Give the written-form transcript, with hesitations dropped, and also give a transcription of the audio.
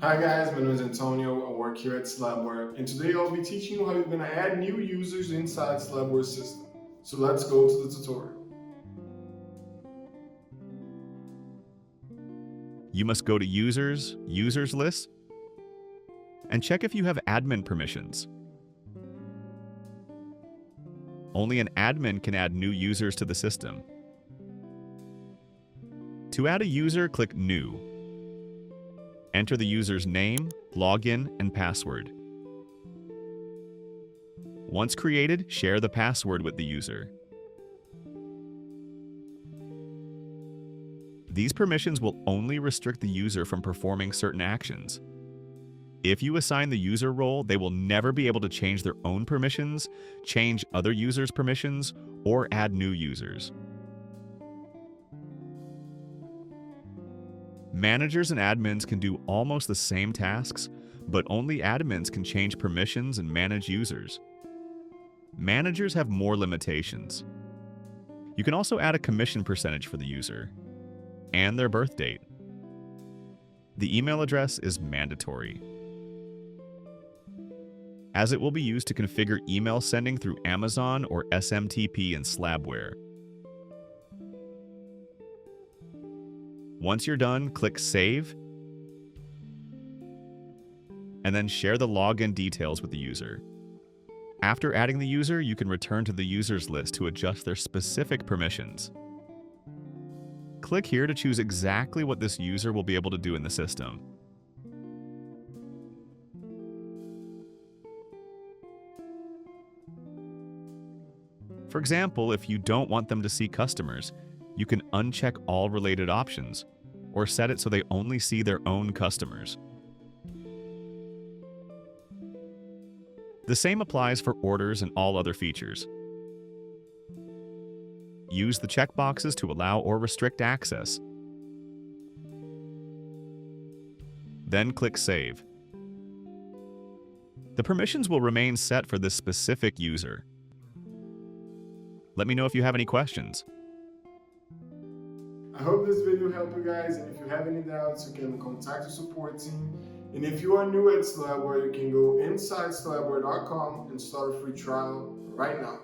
Hi guys, my name is Antonio. I work here at SlabWare, and today I'll be teaching you how you're going to add new users inside SlabWare system. So let's go to the tutorial. You must go to Users, Users List, and check if you have admin permissions. Only an admin can add new users to the system. To add a user, click New. Enter the user's name, login, and password. Once created, share the password with the user. These permissions will only restrict the user from performing certain actions. If you assign the user role, they will never be able to change their own permissions, change other users' permissions, or add new users. Managers and admins can do almost the same tasks, but only admins can change permissions and manage users. Managers have more limitations. You can also add a commission percentage for the user and their birth date. The email address is mandatory, as it will be used to configure email sending through Amazon or SMTP in SlabWare. Once you're done, click Save, and then share the login details with the user. After adding the user, you can return to the users list to adjust their specific permissions. Click here to choose exactly what this user will be able to do in the system. For example, if you don't want them to see customers, you can uncheck all related options, or set it so they only see their own customers. The same applies for orders and all other features. Use the checkboxes to allow or restrict access. Then click Save. The permissions will remain set for this specific user. Let me know if you have any questions. I hope this video helped you guys, and if you have any doubts, you can contact the support team. And if you are new at SlabWare, you can go inside SlabWare.com and start a free trial right now.